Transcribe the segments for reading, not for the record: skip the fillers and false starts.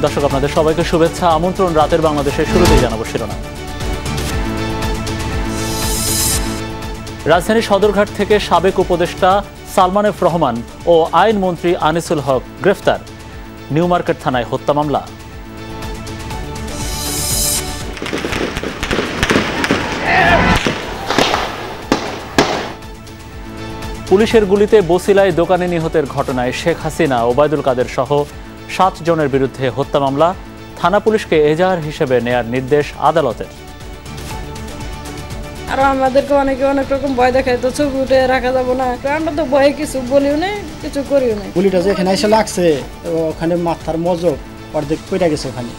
দর্শক, আপনাদের সবাইকে শুভেচ্ছা, আমন্ত্রণ। রাতের বাংলাদেশের শুরুতেই জানাবো শিরোনাম। রাজধানীর সদরঘাট থেকে সাবেক উপদেষ্টা সালমান এফ রহমান ও আইনমন্ত্রী আনিসুল হক গ্রেফতার। নিউ মার্কেট থানায় হত্যা মামলা। পুলিশের গুলিতে বছিলায় দোকানে নিহতের ঘটনায় শেখ হাসিনা, ওবায়দুল কাদের সহ 7 জনের বিরুদ্ধে হত্যা মামলা। থানা পুলিশকে এজাহার হিসেবে নেয়ার নির্দেশ আদালতের। আর আমাদেরকে অনেক রকম ভয় দেখায়, তো ছবি উঠে রাখা যাবো না। আমরা তো ভয়ে কিছু বলিও না, কিছু করিও না। গুলিটা যেখানে এসে লাগছে ওখানে মাথার মজক অর্ধেক পড়ে গেছে। ওখানে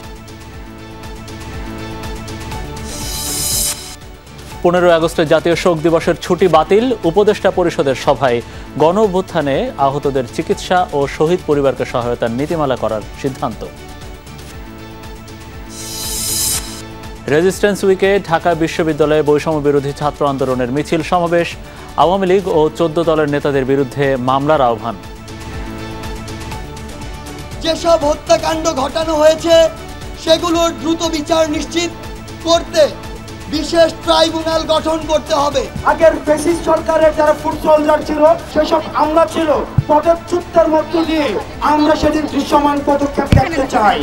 15 আগস্টের জাতীয় শোক দিবসের ছুটি বাতিল। উপদেষ্টা পরিষদের সভায় গণ অভ্যুত্থানে আহতদের চিকিৎসা ও শহীদ পরিবারকে সহায়তার নীতিমালা করার সিদ্ধান্ত। রেজিস্ট্যান্স উইকে ঢাকা বিশ্ববিদ্যালয়ে বৈষম্য বিরোধী ছাত্র আন্দোলনের মিছিল সমাবেশ। আওয়ামী লীগ ও 14 দলের নেতাদের বিরুদ্ধে মামলার আহ্বান। যেসব হত্যাকাণ্ড ঘটানো হয়েছে সেগুলোর দ্রুত বিচার নিশ্চিত করতে বিশেষ ট্রাইব্যুনাল গঠন করতে হবে। আগের ফ্যাসিস্ট সরকারের যারা ফুড সোলজার ছিল, সেসব আমলা ছিল, পদচ্যুতের মধ্য দিয়ে আমরা সেদিন দৃশ্যমান পদক্ষেপ দেখতে চাই।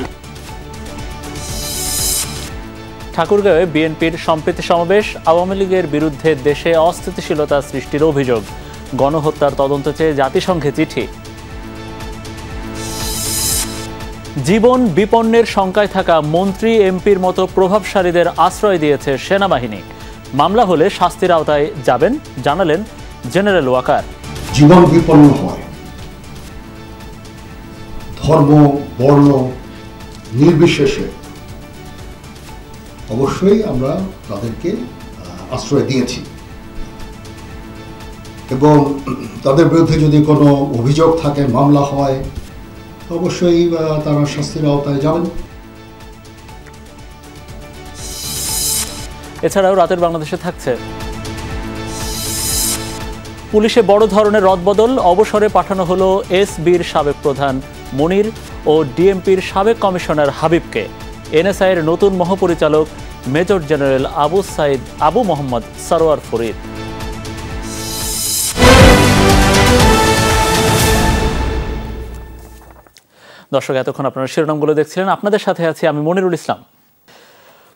ঠাকুরগাঁওয়ে বিএনপির সম্প্রীতি সমাবেশ। আওয়ামী লীগের বিরুদ্ধে দেশে অস্থিতিশীলতা সৃষ্টির অভিযোগ। গণহত্যার তদন্ত চেয়ে জাতিসংঘে চিঠি। জীবন বিপন্নের শঙ্কায় থাকা মন্ত্রী এমপির মতো প্রভাবশালীদের আশ্রয় দিয়েছে সেনাবাহিনী। মামলা হলে শাস্তির আওতায় যাবেন, জানালেন জেনারেল ওয়াকার। জীবন বিপন্ন হয়, ধর্ম বর্ণ নির্বিশেষে অবশ্যই আমরা তাদেরকে আশ্রয় দিয়েছি, এবং তাদের বিরুদ্ধে যদি কোনো অভিযোগ থাকে, মামলা হয়, অবশ্যই তারা শাস্তির আওতায় যাবেন। এছাড়াও রাতের বাংলাদেশে থাকছে পুলিশে বড় ধরনের রদবদল। অবসরে পাঠানো হলো এসবির সাবেক প্রধান মনির ও ডিএমপির সাবেক কমিশনার হাবিবকে। এনএসআইয়ের নতুন মহাপরিচালক মেজর জেনারেল আবু মোহাম্মদ সরোয়ার ফরিদ। দর্শক, এতক্ষণ আপনারা শিরোনামগুলো দেখছিলেন, আপনাদের সাথে আছি আমি মনিরুল ইসলাম।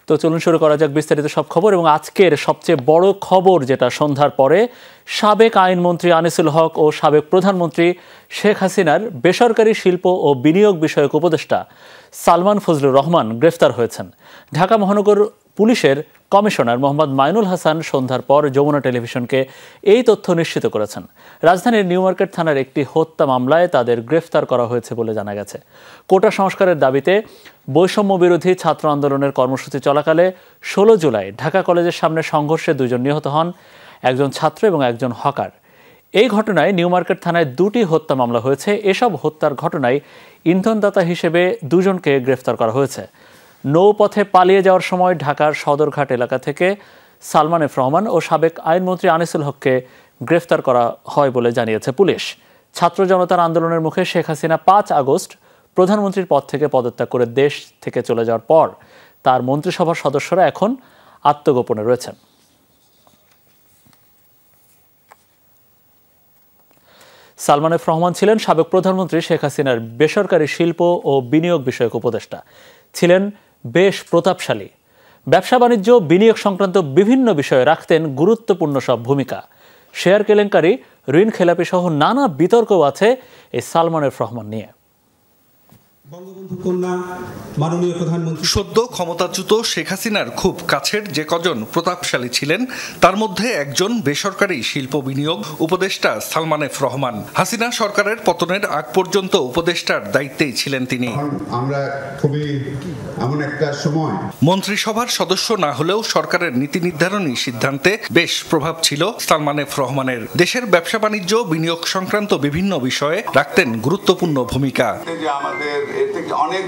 তো চলুন শুরু করা যাক বিস্তারিত সব খবর। এবং আজকের সবচেয়ে বড় খবর, যেটা সন্ধ্যার পরে সাবেক আইনমন্ত্রী আনিসুল হক ও সাবেক প্রধানমন্ত্রী শেখ হাসিনার বেসরকারি শিল্প ও বিনিয়োগ বিষয়ক উপদেষ্টা সালমান ফজলুর রহমান গ্রেফতার হয়েছেন। ঢাকা মহানগর পুলিশের কমিশনার মোহাম্মদ মাইনুল হাসান সন্ধ্যার পর যমুনা টেলিভিশনকে এই তথ্য নিশ্চিত করেছেন। রাজধানীর নিউ মার্কেট থানার একটি হত্যা মামলায় তাদের গ্রেফতার করা হয়েছে বলে জানা গেছে। কোটা সংস্কারের দাবিতে বৈষম্য বিরোধী ছাত্র আন্দোলনের কর্মসূচি চলাকালে 16 জুলাই ঢাকা কলেজের সামনে সংঘর্ষে 2 জন নিহত হন, একজন ছাত্র এবং একজন হকার। এই ঘটনায় নিউ মার্কেট থানায় 2টি হত্যা মামলা হয়েছে। এসব হত্যার ঘটনায় ইন্ধনদাতা হিসেবে 2 জনকে গ্রেফতার করা হয়েছে। নৌপথে পালিয়ে যাওয়ার সময় ঢাকার সদরঘাট এলাকা থেকে সালমান এফ রহমান ও সাবেক আইনমন্ত্রী আনিসুল হককে গ্রেফতার করা হয় বলে জানিয়েছে পুলিশ। ছাত্র জনতার আন্দোলনের মুখে শেখ হাসিনা 5 আগস্ট প্রধানমন্ত্রীর পদ থেকে পদত্যাগ করে দেশ থেকে চলে যাওয়ার পর তার মন্ত্রিসভার সদস্যরা এখন আত্মগোপনে রয়েছেন। সালমান এফ রহমান ছিলেন সাবেক প্রধানমন্ত্রী শেখ হাসিনার বেসরকারি শিল্প ও বিনিয়োগ বিষয়ক উপদেষ্টা। ছিলেন বেশ প্রতাপশালী। ব্যবসা বাণিজ্য, বিনিয়োগ সংক্রান্ত বিভিন্ন বিষয়ে রাখতেন গুরুত্বপূর্ণ সব ভূমিকা। শেয়ার কেলেঙ্কারি, ঋণ খেলাপি সহ নানা বিতর্কও আছে এই সালমান এফ রহমান নিয়ে। সদ্য ক্ষমতাচ্যুত শেখ হাসিনার খুব কাছের যে কজন প্রতাপশালী ছিলেন, তার মধ্যে একজন বেসরকারি শিল্প বিনিয়োগ উপদেষ্টা সালমান এফ রহমান। হাসিনা সরকারের পতনের আগ পর্যন্ত উপদেষ্টার দায়িত্বেই ছিলেন তিনি। আমরা খুবই এমন একটা সময় মন্ত্রিসভার সদস্য না হলেও সরকারের নীতি নির্ধারণী সিদ্ধান্তে বেশ প্রভাব ছিল সালমান এফ রহমানের। দেশের ব্যবসা বাণিজ্য, বিনিয়োগ সংক্রান্ত বিভিন্ন বিষয়ে রাখতেন গুরুত্বপূর্ণ ভূমিকা। আমাদের এর থেকে অনেক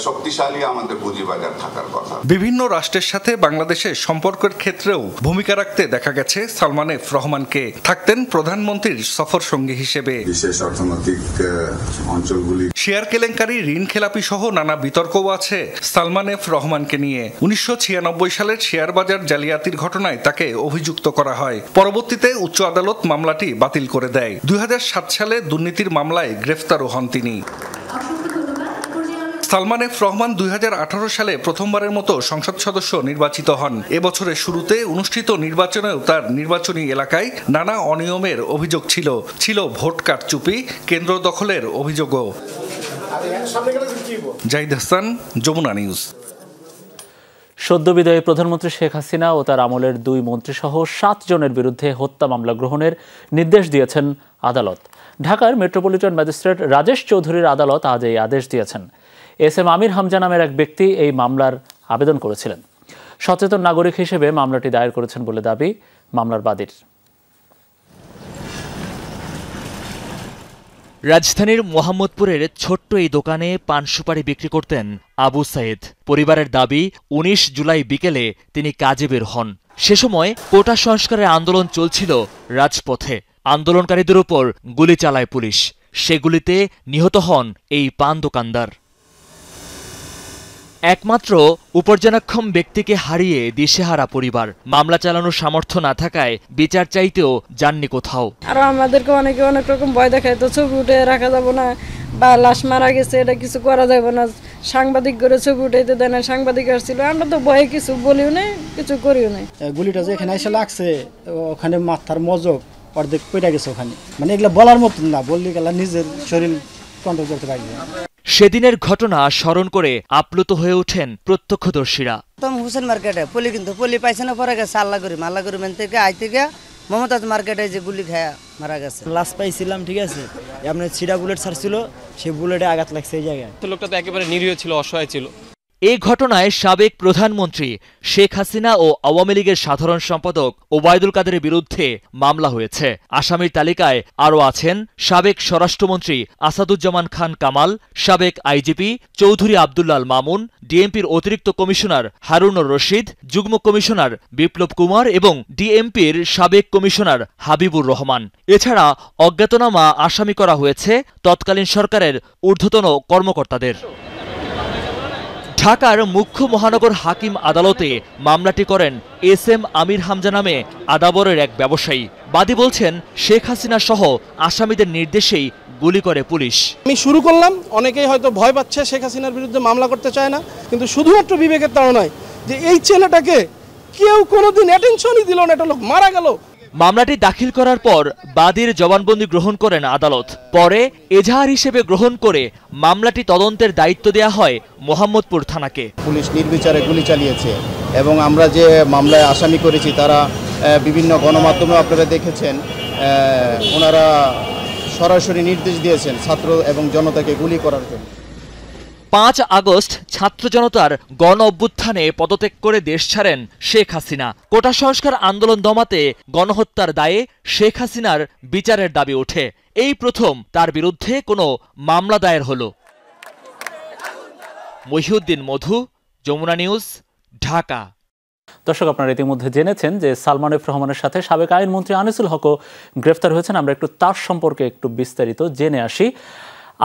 শক্তিশালী আমাদের পুঁজিবাজার থাকার কথা। বিভিন্ন রাষ্ট্রের সাথে বাংলাদেশের সম্পর্কের ক্ষেত্রেও ভূমিকা রাখতে দেখা গেছে সালমান এফ রহমানকে। থাকতেন প্রধানমন্ত্রীর সফর সঙ্গী হিসেবে। বিশেষ অর্থনৈতিক অঞ্চলগুলি শেয়ার কেলেঙ্কারি, ঋণ খেলাপি সহ নানা বিতর্কও আছে সালমান এফ রহমানকে নিয়ে। 1996 সালের শেয়ার বাজার জালিয়াতির ঘটনায় তাকে অভিযুক্ত করা হয়। পরবর্তীতে উচ্চ আদালত মামলাটি বাতিল করে দেয়। 2007 সালে দুর্নীতির মামলায় গ্রেফতারও হন তিনি। সালমান এফ রহমান 2018 সালে প্রথমবারের মতো সংসদ সদস্য নির্বাচিত হন। এবছরের শুরুতে অনুষ্ঠিত নির্বাচনেও তার নির্বাচনী এলাকায় নানা অনিয়মের অভিযোগ ছিল ভোট কারচুপি, কেন্দ্র দখলের অভিযোগও। জাহিদ হাসান, যমুনা নিউজ। সদ্য বিদায়ী প্রধানমন্ত্রী শেখ হাসিনা ও তার আমলের 2 মন্ত্রীসহ 7 জনের বিরুদ্ধে হত্যা মামলা গ্রহণের নির্দেশ দিয়েছেন আদালত। ঢাকার মেট্রোপলিটন ম্যাজিস্ট্রেট রাজেশ চৌধুরীর আদালত আজ এই আদেশ দিয়েছেন। এস.এম. আমির হামজা নামের এক ব্যক্তি এই মামলার আবেদন করেছিলেন। সচেতন নাগরিক হিসেবে মামলাটি দায়ের করেছেন বলে দাবি মামলার বাদীর। রাজধানীর মোহাম্মদপুরের ছোট্ট এই দোকানে পান সুপারি বিক্রি করতেন আবু সাইদ। পরিবারের দাবি 19 জুলাই বিকেলে তিনি কাজে বের হন। সে সময় কোটা সংস্কারের আন্দোলন চলছিল রাজপথে। আন্দোলনকারীদের উপর গুলি চালায় পুলিশ। সেগুলিতে নিহত হন এই পান দোকানদার। একমাত্র উপার্জনাক্ষম ব্যক্তিকে হারিয়ে দিশেহারা পরিবার। মামলা চালানোর সামর্থ্য না থাকায় বিচার চাইতেও যাননি কোথাও। আর আমাদেরকে অনেক রকম ভয় দেখায়, তো ছবি উঠে রাখা যাবো না, বা লাশ মারা গেছে এটা কিছু করা যাবে না, সাংবাদিক করে ছবি উঠাইতে দেয় না, সাংবাদিক আসছিল। আমরা তো ভয়ে কিছু বলিও নাই, কিছু করিও নাই। গুলিটা যে এখানে এসে লাগছে, ওখানে মাথার মজক অর্ধেক পড়ে গেছে ওখানে। মানে এগুলো বলার মতন না, বললে গেলা নিজের শরীর কন্ট্রোল করতে পারবে। সেদিনের ঘটনা স্মরণ করে আপ্লুত হয়ে ওঠেন প্রত্যক্ষদর্শীরা। হুসেন মার্কেটে পলি কিন্তু পলি পাইছে না, পরে গেছে আল্লাহ করি মেন থেকে আইতে গিয়া মমতাজ মার্কেটে যে গুলি খায়া মারা গেছে। লাশ পাইছিলাম, ঠিক আছে, আপনার ছিটা বুলেট ছাড়ছিল, সেই বুলেটে আঘাত লাগছে এই জায়গায়। লোকটা তো একেবারে নিরীহ ছিল, অসহায় ছিল। এই ঘটনায় সাবেক প্রধানমন্ত্রী শেখ হাসিনা ও আওয়ামী লীগের সাধারণ সম্পাদক ওবায়দুল কাদেরের বিরুদ্ধে মামলা হয়েছে। আসামির তালিকায় আরও আছেন সাবেক স্বরাষ্ট্রমন্ত্রী আসাদুজ্জামান খান কামাল, সাবেক আইজিপি চৌধুরী আব্দুল্লাল মামুন, ডিএমপির অতিরিক্ত কমিশনার হারুনুর রশিদ, যুগ্ম কমিশনার বিপ্লব কুমার এবং ডিএমপির সাবেক কমিশনার হাবিবুর রহমান। এছাড়া অজ্ঞাতনামা আসামি করা হয়েছে তৎকালীন সরকারের ঊর্ধ্বতন কর্মকর্তাদের। ঢাকার মুখ্য মহানগর হাকিম আদালতে মামলাটি করেন এস.এম. আমির হামজা নামে আদাবরের এক ব্যবসায়ী। বাদী বলছেন, শেখ হাসিনা সহ আসামিদের নির্দেশেই গুলি করে পুলিশ। আমি শুরু করলাম, অনেকেই হয়তো ভয় পাচ্ছে, শেখ হাসিনার বিরুদ্ধে মামলা করতে চায় না, কিন্তু শুধুমাত্র বিবেকের তাড়নায় যে এই ছেলেটাকে কেউ কোনোদিন অ্যাটেনশনই দিল না, একটা লোক মারা গেল। মামলাটি দাখিল করার পর বাদীর জবানবন্দি গ্রহণ করেন আদালত। পরে এজাহার হিসেবে গ্রহণ করে মামলাটি তদন্তের দায়িত্ব দেয়া হয় মোহাম্মদপুর থানাকে। পুলিশ নির্বিচারে গুলি চালিয়েছে এবং আমরা যে মামলায় আসামি করেছি তারা বিভিন্ন গণমাধ্যমে আপনারা দেখেছেন, ওনারা সরাসরি নির্দেশ দিয়েছেন ছাত্র এবং জনতাকে গুলি করার জন্য। 5 আগস্ট ছাত্র জনতার গণ অভ্যুত্থানে পদত্যাগ করে দেশ ছাড়েন শেখ হাসিনা। কোটা সংস্কার আন্দোলন দমাতে গণহত্যার দায়ে শেখ হাসিনার বিচারের দাবি ওঠে। এই প্রথম তার বিরুদ্ধে কোনো মামলা দায়ের হল। মহিউদ্দিন মধু, যমুনা নিউজ, ঢাকা। দর্শক, আপনারা ইতিমধ্যে জেনেছেন যে সালমান এফ রহমানের সাথে সাবেক আইনমন্ত্রী আনিসুল হকও গ্রেফতার হয়েছেন। আমরা একটু তার সম্পর্কে একটু বিস্তারিত জেনে আসি।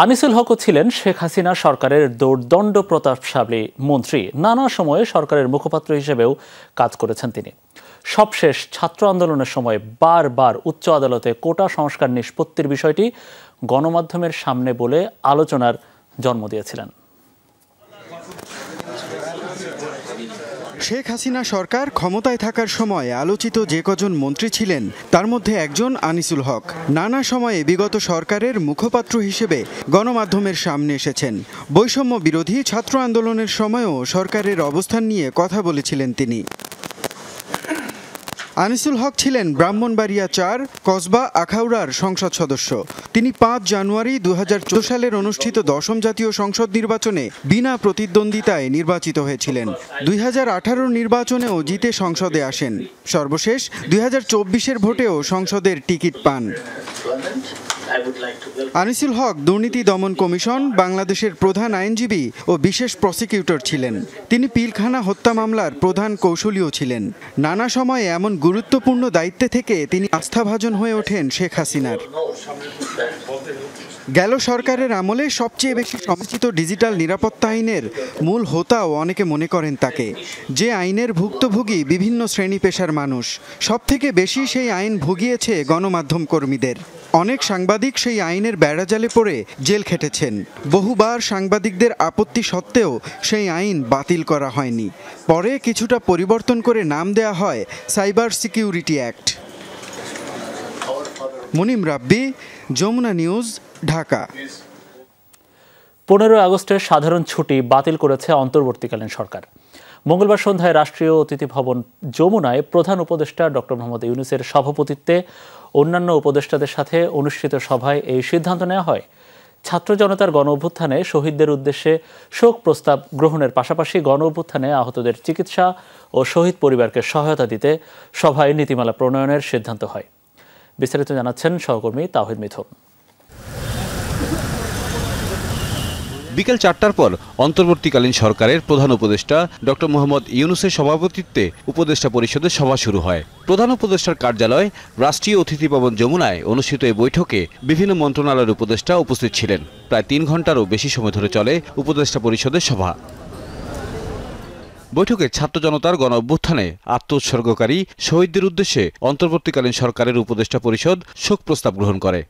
আনিসুল হকও ছিলেন শেখ হাসিনা সরকারের দোর্দণ্ড প্রতাপশালী মন্ত্রী। নানা সময়ে সরকারের মুখপাত্র হিসেবেও কাজ করেছেন তিনি। সবশেষ ছাত্র আন্দোলনের সময় বারবার উচ্চ আদালতে কোটা সংস্কার নিষ্পত্তির বিষয়টি গণমাধ্যমের সামনে বলে আলোচনার জন্ম দিয়েছিলেন। শেখ হাসিনা সরকার ক্ষমতায় থাকার সময় আলোচিত যে কজন মন্ত্রী ছিলেন তার মধ্যে একজন আনিসুল হক। নানা সময়ে বিগত সরকারের মুখপাত্র হিসেবে গণমাধ্যমের সামনে এসেছেন। বৈষম্য বিরোধী ছাত্র আন্দোলনের সময়ও সরকারের অবস্থান নিয়ে কথা বলেছিলেন তিনি। আনিসুল হক ছিলেন ব্রাহ্মণবাড়িয়া 4 কসবা আখাউড়ার সংসদ সদস্য। তিনি 5 জানুয়ারি 2014 সালের অনুষ্ঠিত 10ম জাতীয় সংসদ নির্বাচনে বিনা প্রতিদ্বন্দ্বিতায় নির্বাচিত হয়েছিলেন। 2018 নির্বাচনেও জিতে সংসদে আসেন। সর্বশেষ 2024-এর ভোটেও সংসদের টিকিট পান। আনিসুল হক দুর্নীতি দমন কমিশন বাংলাদেশের প্রধান আইনজীবী ও বিশেষ প্রসিকিউটর ছিলেন। তিনি পিলখানা হত্যা মামলার প্রধান কৌশলীও ছিলেন। নানা সময়ে এমন গুরুত্বপূর্ণ দায়িত্বে থেকে তিনি আস্থাভাজন হয়ে ওঠেন শেখ হাসিনার। গেল সরকারের আমলে সবচেয়ে বেশি সমালোচিত ডিজিটাল নিরাপত্তা আইনের মূল হোতাও অনেকে মনে করেন তাকে, যে আইনের ভুক্তভোগী বিভিন্ন শ্রেণী পেশার মানুষ। সবথেকে বেশি সেই আইন ভুগিয়েছে গণমাধ্যম কর্মীদের। অনেক সাংবাদিক সেই আইনের বেড়াজালে পড়ে জেল খেটেছেন। বহুবার সাংবাদিকদের আপত্তি সত্ত্বেও সেই আইন বাতিল করা হয়নি। পরে কিছুটা পরিবর্তন করে নাম দেয়া হয় সাইবার সিকিউরিটি অ্যাক্ট। মুনিম রাব্বি, যমুনা নিউজ, ঢাকা। 15 আগস্টের সাধারণ ছুটি বাতিল করেছে অন্তর্বর্তীকালীন সরকার। মঙ্গলবার সন্ধ্যায় রাষ্ট্রীয় অতিথি ভবন যমুনায় প্রধান উপদেষ্টা ডক্টর মোহাম্মদ ইউনূসের সভাপতিত্বে অন্যান্য উপদেষ্টাদের সাথে অনুষ্ঠিত সভায় এই সিদ্ধান্ত নেওয়া হয়। ছাত্র জনতার গণ অভ্যুত্থানে শহীদদের উদ্দেশ্যে শোক প্রস্তাব গ্রহণের পাশাপাশি গণ অভ্যুত্থানে আহতদের চিকিৎসা ও শহীদ পরিবারকে সহায়তা দিতে সভায় নীতিমালা প্রণয়নের সিদ্ধান্ত হয়। বিস্তারিত জানাচ্ছেন সহকর্মী তাওহিদ মিথুন। বিকেল 4টার পর অন্তর্বর্তীকালীন সরকারের প্রধান উপদেষ্টা ডক্টর মোহাম্মদ ইউনূসের সভাপতিত্বে উপদেষ্টা পরিষদের সভা শুরু হয়। প্রধান উপদেষ্টার কার্যালয় রাষ্ট্রীয় অতিথি ভবন যমুনায় অনুষ্ঠিত এই বৈঠকে বিভিন্ন মন্ত্রণালয়ের উপদেষ্টা উপস্থিত ছিলেন। প্রায় 3 ঘণ্টারও বেশি সময় ধরে চলে উপদেষ্টা পরিষদের সভা। বৈঠকে ছাত্র জনতার গণ অভ্যুত্থানে আত্মোৎসর্গকারী শহীদদের উদ্দেশ্যে অন্তর্বর্তীকালীন সরকারের উপদেষ্টা পরিষদ শোক প্রস্তাব গ্রহণ করে।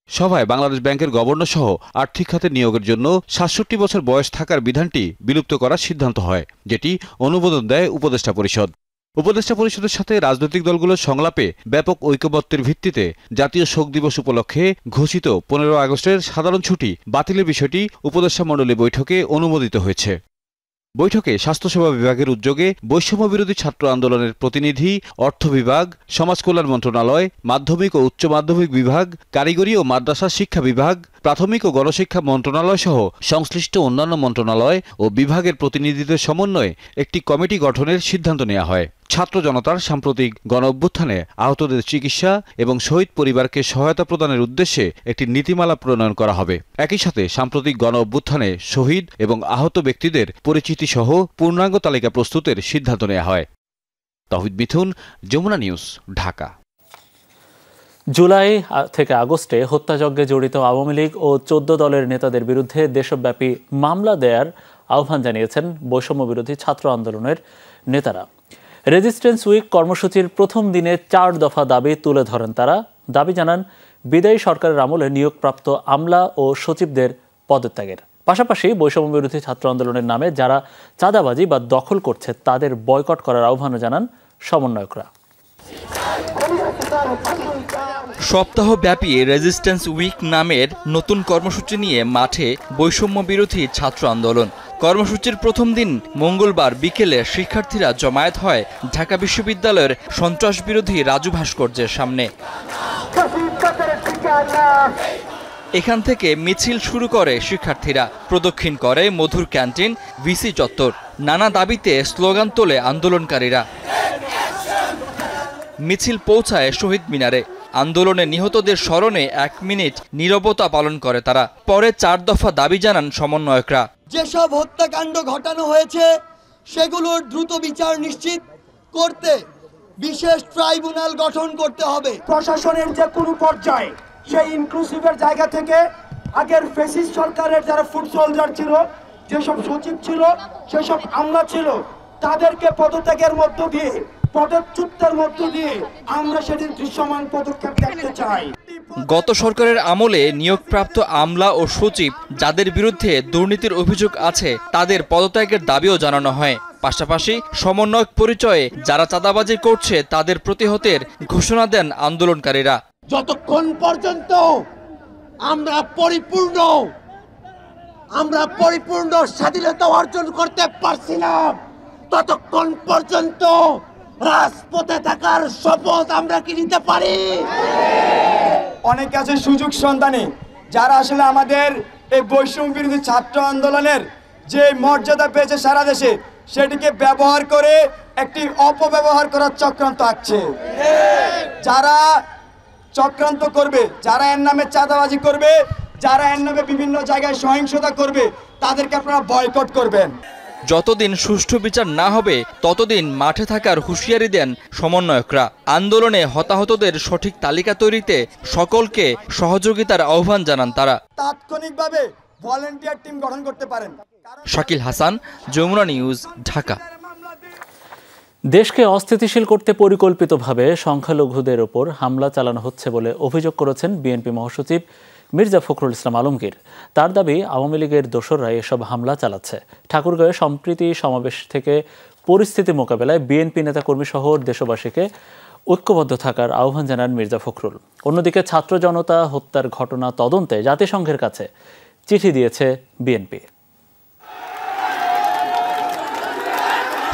সভায় বাংলাদেশ ব্যাংকের গভর্নর সহ আর্থিক খাতে নিয়োগের জন্য ৬৭ বছর বয়স থাকার বিধানটি বিলুপ্ত করার সিদ্ধান্ত হয়, যেটি অনুমোদন দেয় উপদেষ্টা পরিষদ। উপদেষ্টা পরিষদের সাথে রাজনৈতিক দলগুলোর সংলাপে ব্যাপক ঐকমত্যের ভিত্তিতে জাতীয় শোক দিবস উপলক্ষে ঘোষিত 15 আগস্টের সাধারণ ছুটি বাতিলের বিষয়টি উপদেষ্টা মণ্ডলী বৈঠকে অনুমোদিত হয়েছে। বৈঠকে স্বাস্থ্যসেবা বিভাগের উদ্যোগে বৈষম্য বিরোধী ছাত্র আন্দোলনের প্রতিনিধি, অর্থ বিভাগ, সমাজ কল্যাণ মন্ত্রণালয়, মাধ্যমিক ও উচ্চ মাধ্যমিক বিভাগ, কারিগরি ও মাদ্রাসা শিক্ষা বিভাগ, প্রাথমিক ও গণশিক্ষা মন্ত্রণালয় সহ সংশ্লিষ্ট অন্যান্য মন্ত্রণালয় ও বিভাগের প্রতিনিধিদের সমন্বয়ে একটি কমিটি গঠনের সিদ্ধান্ত নেওয়া হয়। ছাত্র জনতার সাম্প্রতিক গণ অভ্যুত্থানে আহতদের চিকিৎসা এবং শহীদ পরিবারকে সহায়তা প্রদানের উদ্দেশ্যে একটি নীতিমালা প্রণয়ন করা হবে। একই সাথে সাম্প্রতিক গণ অভ্যুত্থানে শহীদ এবং আহত ব্যক্তিদের পরিচিতি সহ পূর্ণাঙ্গ তালিকা প্রস্তুতের সিদ্ধান্ত নেওয়া হয়। তাওহিদ মিথুন, যমুনা নিউজ, ঢাকা। জুলাই থেকে আগস্টে হত্যাযজ্ঞে জড়িত আওয়ামী লীগ ও 14 দলের নেতাদের বিরুদ্ধে দেশব্যাপী মামলা দেয়ার আহ্বান জানিয়েছেন বৈষম্য বিরোধী ছাত্র আন্দোলনের নেতারা। রেজিস্ট্যান্স উইক কর্মসূচির প্রথম দিনে 4 দফা দাবি তুলে ধরেন তারা। দাবি জানান বিদায়ী সরকারের আমলে নিয়োগপ্রাপ্ত আমলা ও সচিবদের পদত্যাগের পাশাপাশি বৈষম্য বিরোধী ছাত্র আন্দোলনের নামে যারা চাঁদাবাজি বা দখল করছে তাদের বয়কট করার আহ্বানও জানান সমন্বয়করা। সপ্তাহব্যাপী রেজিস্ট্যান্স উইক নামের নতুন কর্মসূচি নিয়ে মাঠে বৈষম্য বিরোধী ছাত্র আন্দোলন। কর্মসূচির প্রথম দিন মঙ্গলবার বিকেলে শিক্ষার্থীরা জমায়েত হয় ঢাকা বিশ্ববিদ্যালয়ের সন্ত্রাস বিরোধী রাজু ভাস্কর্যের সামনে। এখান থেকে মিছিল শুরু করে শিক্ষার্থীরা, প্রদক্ষিণ করে মধুর ক্যান্টিন, ভিসি চত্বর। নানা দাবিতে স্লোগান তোলে আন্দোলনকারীরা। মিছিল পৌঁছায় শহীদ মিনারে। আন্দোলনে নিহতদের স্মরণে 1 মিনিট নীরবতা পালন করে তারা। পরে 4 দফা দাবি জানান সমন্বয়করা। যেসব হত্যাকাণ্ড ঘটানো হয়েছে সেগুলোর দ্রুত বিচার নিশ্চিত করতে বিশেষ ট্রাইব্যুনাল গঠন করতে হবে। প্রশাসনের যে কোনো পর্যায়ে সেই ইনক্লুসিভের জায়গা থেকে আগের ফ্যাসিস্ট সরকারের যারা ফুড সোলজার ছিল, যেসব সচিব ছিল, সেসব আমলা ছিল, তাদেরকে পদত্যাগের মধ্য দিয়ে, পদচ্যুতের মধ্য দিয়ে আমরা সেদিন দৃশ্যমান পদক্ষেপ দেখতে চাই। গত সরকারের আমলে নিয়োগপ্রাপ্ত আমলা ও সচিব যাদের বিরুদ্ধে দুর্নীতির অভিযোগ আছে তাদের পদত্যাগের দাবিও জানানো হয়। পাশাপাশি সমন্বয়ক পরিচয়ে যারা চাঁদাবাজি করছে তাদের প্রতিহতের ঘোষণা দেন আন্দোলনকারীরা। যতক্ষণ পর্যন্ত আমরা পরিপূর্ণ স্বাধীনতা অর্জন করতে পারছি না, ততক্ষণ পর্যন্ত রাজপথে থাকার শপথ আমরা কি নিতে পারি? অনেক আছে সুযোগ সন্ধানী যারা আসলে আমাদের এই বৈষম্য বিরোধী ছাত্র আন্দোলনের যে মর্যাদা পেয়েছে সারা দেশে, সেটিকে ব্যবহার করে একটি অপব্যবহার করার চক্রান্ত আঁকছে। যারা চক্রান্ত করবে, যারা এর নামে চাঁদাবাজি করবে, যারা এর নামে বিভিন্ন জায়গায় সহিংসতা করবে, তাদেরকে আপনারা বয়কট করবেন। যতদিন সুষ্ঠু বিচার না হবে ততদিন মাঠে থাকার হুঁশিয়ারি দেন সমন্বয়করা। আন্দোলনে হতাহতদের সঠিক তালিকা তৈরিতে সকলকে সহযোগিতার আহ্বান জানান তারা। তাৎক্ষণিকভাবে ভলান্টিয়ার টিম গঠন করতে পারেন। শাকিল হাসান, যমুনা নিউজ, ঢাকা। দেশকে অস্থিতিশীল করতে পরিকল্পিতভাবে সংখ্যালঘুদের ওপর হামলা চালানো হচ্ছে বলে অভিযোগ করেছেন বিএনপি মহাসচিব মির্জা ফখরুল ইসলাম আলমগীর। তার দাবি, আওয়ামী লীগের দোসররা এসব হামলা চালাচ্ছে। ঠাকুরগাঁয়ে সম্প্রীতি সমাবেশ থেকে পরিস্থিতি মোকাবেলায় বিএনপি নেতাকর্মী সহ দেশবাসীকে ঐক্যবদ্ধ থাকার আহ্বান জানান মির্জা ফখরুল। অন্যদিকে ছাত্র জনতা হত্যার ঘটনা তদন্তে জাতিসংঘের কাছে চিঠি দিয়েছে বিএনপি।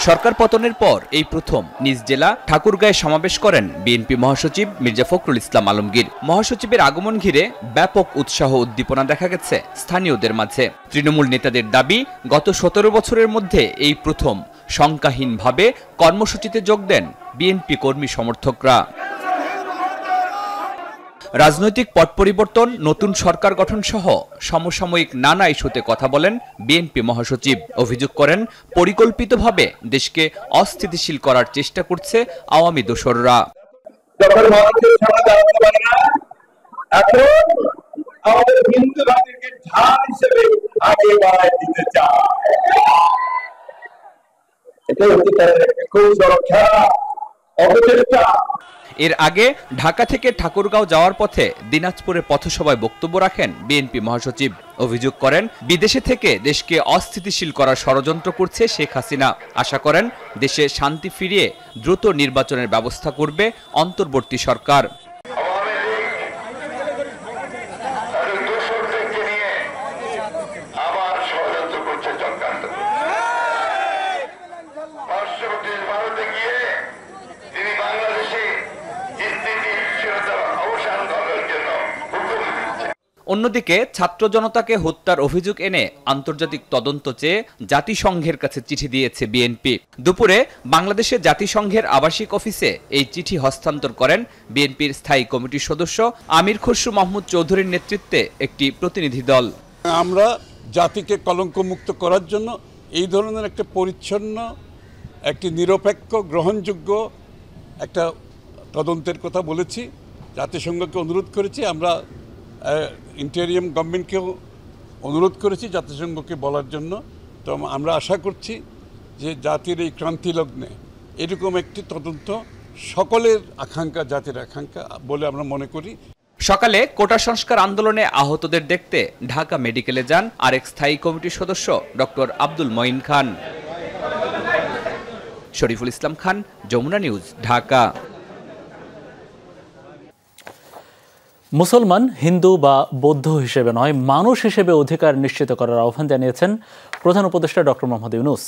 সরকার পতনের পর এই প্রথম নিজ জেলা ঠাকুরগাঁয়ে সমাবেশ করেন বিএনপি মহাসচিব মির্জা ফখরুল ইসলাম আলমগীর। মহাসচিবের আগমন ঘিরে ব্যাপক উৎসাহ উদ্দীপনা দেখা গেছে স্থানীয়দের মাঝে। তৃণমূল নেতাদের দাবি, গত 17 বছরের মধ্যে এই প্রথম সংখ্যাহীনভাবে কর্মসূচিতে যোগ দেন বিএনপি কর্মী সমর্থকরা। রাজনৈতিক পট পরিবর্তন, নতুন সরকার গঠন সহ সমসাময়িক নানা ইস্যুতে কথা বলেন বিএনপি মহাসচিব। অভিযোগ করেন, পরিকল্পিতভাবে দেশকে অস্থিতিশীল করার চেষ্টা করছে আওয়ামী দোসররা। এর আগে ঢাকা থেকে ঠাকুরগাঁও যাওয়ার পথে দিনাজপুরে পথসভায় বক্তব্য রাখেন বিএনপি মহাসচিব। অভিযোগ করেন, বিদেশে থেকে দেশকে অস্থিতিশীল করার ষড়যন্ত্র করছে শেখ হাসিনা। আশা করেন, দেশে শান্তি ফিরিয়ে দ্রুত নির্বাচনের ব্যবস্থা করবে অন্তর্বর্তী সরকার। অন্যদিকে ছাত্র জনতাকে হত্যার অভিযোগ এনে আন্তর্জাতিক তদন্ত চেয়ে জাতিসংঘের কাছে চিঠি দিয়েছে বিএনপি। দুপুরে বাংলাদেশে জাতিসংঘের আবাসিক অফিসে এই চিঠি হস্তান্তর করেন বিএনপির স্থায়ী কমিটির সদস্য আমির খসরু মাহমুদ চৌধুরীর নেতৃত্বে একটি প্রতিনিধি দল। আমরা জাতিকে কলঙ্কমুক্ত করার জন্য এই ধরনের একটা পরিচ্ছন্ন, একটি নিরপেক্ষ, গ্রহণযোগ্য একটা তদন্তের কথা বলেছি। জাতিসংঘকে অনুরোধ করেছি, আমরা ইন্টেরিয়াম গভর্নমেন্টকেও অনুরোধ করেছি জাতিসংঘকে বলার জন্য। তো আমরা আশা করছি যে জাতির এই ক্রান্তি লগ্নে এরকম একটি তদন্ত সকলের আকাঙ্ক্ষা, জাতির আকাঙ্ক্ষা বলে আমরা মনে করি। সকালে কোটা সংস্কার আন্দোলনে আহতদের দেখতে ঢাকা মেডিকেলে যান আরেক স্থায়ী কমিটির সদস্য ডক্টর আব্দুল মঈন খান। শরীফুল ইসলাম খান, যমুনা নিউজ, ঢাকা। মুসলমান, হিন্দু বা বৌদ্ধ হিসেবে নয়, মানুষ হিসেবে অধিকার নিশ্চিত করার আহ্বান জানিয়েছেন প্রধান উপদেষ্টা ডক্টর মোহাম্মদ ইউনূস।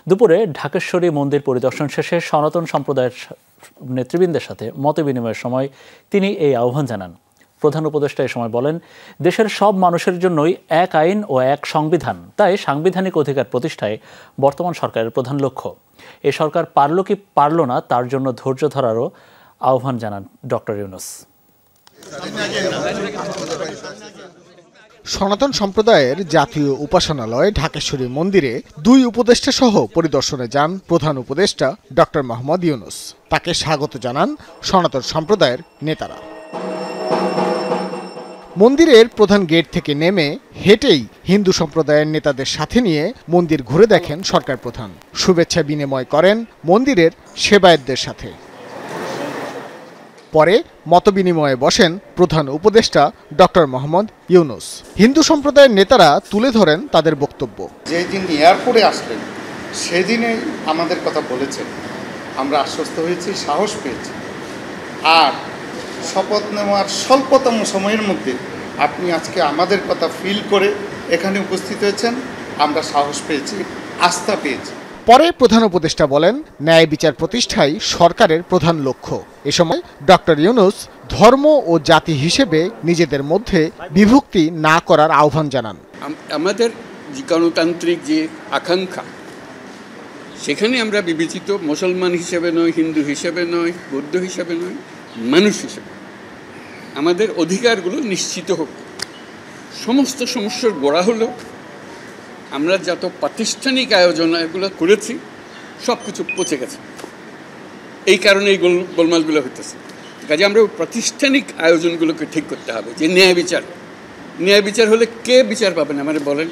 দুপুরে ঢাকেশ্বরী মন্দির পরিদর্শন শেষে সনাতন সম্প্রদায়ের নেতৃবৃন্দের সাথে মতবিনিময়ের সময় তিনি এই আহ্বান জানান। প্রধান উপদেষ্টা এ সময় বলেন, দেশের সব মানুষের জন্যই এক আইন ও এক সংবিধান, তাই সাংবিধানিক অধিকার প্রতিষ্ঠায় বর্তমান সরকারের প্রধান লক্ষ্য। এ সরকার পারল কি পারল না, তার জন্য ধৈর্য ধরারও আহ্বান জানান ডক্টর ইউনূস। সনাতন সম্প্রদায়ের জাতীয় উপাসনালয় ঢাকেশ্বরী মন্দিরে 2 উপদেষ্টা সহ পরিদর্শনে যান প্রধান উপদেষ্টা ডক্টর মোহাম্মদ ইউনূস। তাকে স্বাগত জানান সনাতন সম্প্রদায়ের নেতারা। মন্দিরের প্রধান গেট থেকে নেমে হেঁটেই হিন্দু সম্প্রদায়ের নেতাদের সাথে নিয়ে মন্দির ঘুরে দেখেন সরকার প্রধান। শুভেচ্ছা বিনিময় করেন মন্দিরের সেবায়েতদের সাথে। পরে মতবিনিময়ে বসেন প্রধান উপদেষ্টা ডক্টর মোহাম্মদ ইউনূস। হিন্দু সম্প্রদায়ের নেতারা তুলে ধরেন তাদের বক্তব্য। যেদিন এয়ারপোর্টে আসলেন সেদিনে আমাদের কথা বলেছেন, আমরা আশ্বস্ত হয়েছি, সাহস পেয়েছি। আর শপথ নেওয়ার স্বল্পতম সময়ের মধ্যে আপনি আজকে আমাদের কথা ফিল করে এখানে উপস্থিত হয়েছেন, আমরা সাহস পেয়েছি, আস্থা পেয়েছি। পরে প্রধান উপদেষ্টা বলেন, ন্যায় বিচার প্রতিষ্ঠাই সরকারের প্রধান লক্ষ্য। এ সময় ডক্টর ইউনূস ধর্ম ও জাতি হিসেবে নিজেদের মধ্যে বিভক্তি না করার আহ্বান জানান। আমাদের গণতান্ত্রিক যে আকাঙ্ক্ষা, সেখানে আমরা বিবেচিত মুসলমান হিসেবে নয়, হিন্দু হিসেবে নয়, বৌদ্ধ হিসেবে নয়, মানুষ হিসেবে। আমাদের অধিকারগুলো নিশ্চিত হোক। সমস্ত সমস্যার গোড়া হলো আমরা যত প্রাতিষ্ঠানিক আয়োজন এগুলো করেছি সব কিছু পচে গেছে, এই কারণে এই গোলমালগুলো হইতেছে। কাজে আমরা প্রাতিষ্ঠানিক আয়োজনগুলোকে ঠিক করতে হবে, যে ন্যায় বিচার হলে কে বিচার পাবেন আমাদের বলেন।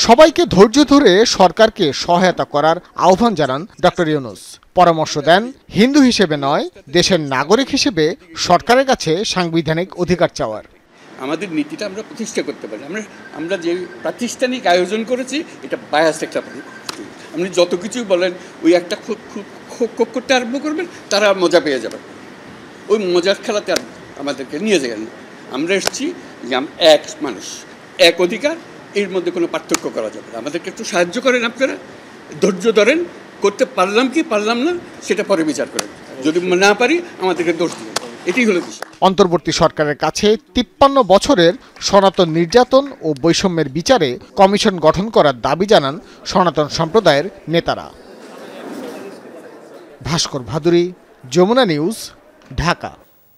সবাইকে ধৈর্য ধরে সরকারকে সহায়তা করার আহ্বান জানান ডক্টর ইউনূস। পরামর্শ দেন, হিন্দু হিসেবে নয়, দেশের নাগরিক হিসেবে সরকারের কাছে সাংবিধানিক অধিকার চাওয়ার। আমাদের নীতিটা আমরা প্রতিষ্ঠা করতে পারি। আমরা যে প্রাতিষ্ঠানিক আয়োজন করেছি এটা বায়াস একটা, আপনি যত কিছুই বলেন ওই একটা করতে আরম্ভ করবেন, তারা মজা পেয়ে যাবেন। ওই মজার খেলাতে আর আমাদেরকে নিয়ে যাবেন না। আমরা এসেছি যে এক মানুষ এক অধিকার, এর মধ্যে কোনো পার্থক্য করা যাবে না। আমাদেরকে একটু সাহায্য করেন, আপনারা ধৈর্য ধরেন, করতে পারলাম কি পারলাম না সেটা পরে বিচার করেন, যদি না পারি আমাদেরকে দোষ দিন, এটাই হলো বিষয়। অন্তর্বর্তী সরকারের কাছে 53 বছরের সনাতন নির্যাতন ও বৈষম্যের বিচারে কমিশন গঠন করার দাবি জানান সনাতন সম্প্রদায়ের নেতারা। ভাস্কর ভাদুরী, যমুনা নিউজ, ঢাকা।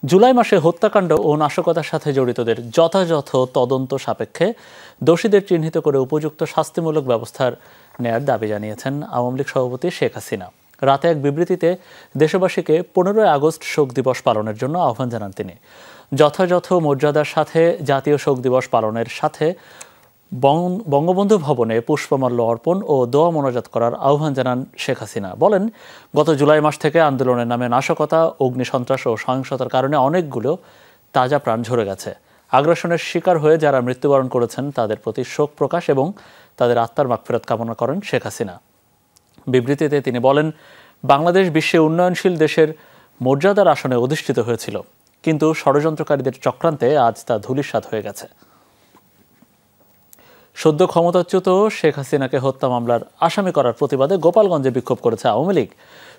জুলাই মাসে হত্যাকাণ্ড ও নাশকতার সাথে জড়িতদের যথাযথ তদন্ত সাপেক্ষে দোষীদের চিহ্নিত করে উপযুক্ত শাস্তিমূলক ব্যবস্থার নেয়ার দাবি জানিয়েছেন আওয়ামী লীগ সভাপতি শেখ হাসিনা। রাতে এক বিবৃতিতে দেশবাসীকে 15 আগস্ট শোক দিবস পালনের জন্য আহ্বান জানান তিনি। যথাযথ মর্যাদার সাথে জাতীয় শোক দিবস পালনের সাথে বঙ্গবন্ধু ভবনে পুষ্পমাল্য অর্পণ ও দোয়া মোনাজাত করার আহ্বান জানান শেখ হাসিনা। বলেন, গত জুলাই মাস থেকে আন্দোলনের নামে নাশকতা, অগ্নিসন্ত্রাস ও সহিংসতার কারণে অনেকগুলো তাজা প্রাণ ঝরে গেছে। আগ্রাসনের শিকার হয়ে যারা মৃত্যুবরণ করেছেন তাদের প্রতি শোক প্রকাশ এবং তাদের আত্মার মাগফিরাত কামনা করেন শেখ হাসিনা। বিবৃতিতে তিনি বলেন, বাংলাদেশ বিশ্বে উন্নয়নশীল দেশের মর্যাদার আসনে অধিষ্ঠিত হয়েছিল, কিন্তু ষড়যন্ত্রকারীদের চক্রান্তে আজ তা ধূলিসাৎ হয়ে গেছে। সদ্য ক্ষমতাচ্যুত শেখ হাসিনাকে হত্যা মামলার আসামি করার প্রতিবাদে গোপালগঞ্জে বিক্ষোভ করেছে আওয়ামী লীগ।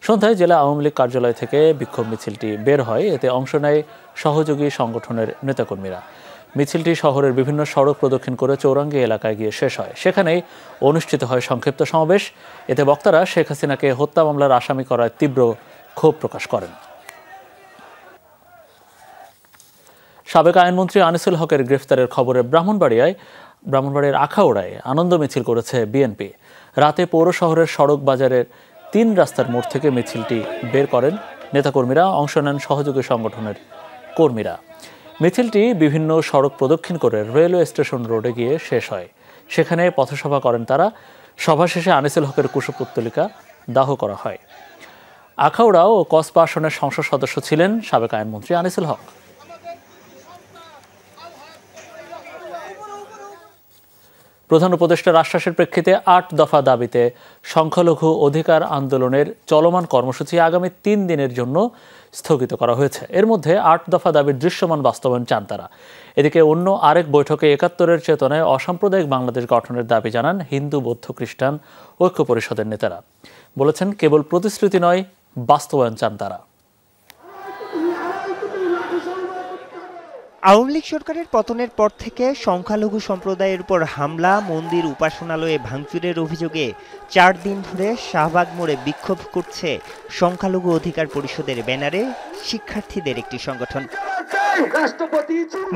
সন্ধ্যায় জেলা আওয়ামী লীগ কার্যালয় থেকে বিক্ষোভ মিছিলটি বের হয়। এতে অংশ নেয় সহযোগী সংগঠনের নেতাকর্মীরা। মিছিলটি শহরের বিভিন্ন সড়ক প্রদক্ষিণ করে চৌরাঙ্গি এলাকায় গিয়ে শেষ হয়। সেখানেই অনুষ্ঠিত হয় সংক্ষিপ্ত সমাবেশ। এতে বক্তারা শেখ হাসিনাকে হত্যা মামলার আসামি করায় তীব্র ক্ষোভ প্রকাশ করেন। সাবেক আইনমন্ত্রী আনিসুল হকের গ্রেফতারের খবরে ব্রাহ্মণবাড়িয়ার আখাউড়ায় আনন্দ মিছিল করেছে বিএনপি। রাতে পৌর শহরের সড়ক বাজারের 3 রাস্তার মোড় থেকে মিছিলটি বের করেন নেতাকর্মীরা, অংশ নেন সহযোগী সংগঠনের কর্মীরা। মিছিলটি বিভিন্ন সড়ক প্রদক্ষিণ করে রেলওয়ে স্টেশন রোডে গিয়ে শেষ হয়। সেখানে পথসভা করেন তারা। সভা শেষে আনিসুল হকের কুশপুত্তলিকা দাহ করা হয়। আখাউড়া ও কসবা আসনের সংসদ সদস্য ছিলেন সাবেক আইনমন্ত্রী আনিসুল হক। প্রধান উপদেষ্টার আশ্বাসের প্রেক্ষিতে 8 দফা দাবিতে সংখ্যালঘু অধিকার আন্দোলনের চলমান কর্মসূচি আগামী 3 দিনের জন্য স্থগিত করা হয়েছে। এর মধ্যে 8 দফা দাবির দৃশ্যমান বাস্তবায়ন চান তারা। এদিকে অন্য আরেক বৈঠকে 71-এর চেতনায় অসাম্প্রদায়িক বাংলাদেশ গঠনের দাবি জানান হিন্দু, বৌদ্ধ, খ্রিস্টান ঐক্য পরিষদের নেতারা। বলেছেন, কেবল প্রতিশ্রুতি নয়, বাস্তবায়ন চান তারা। আওয়ামী লীগ সরকারের পতনের পর থেকে সংখ্যালঘু সম্প্রদায়ের উপর হামলা, মন্দির, উপাসনালয়ে ভাঙচুরের অভিযোগে 4 দিন ধরে শাহবাগ মোড়ে বিক্ষোভ করছে সংখ্যালঘু অধিকার পরিষদের ব্যানারে শিক্ষার্থীদের একটি সংগঠন।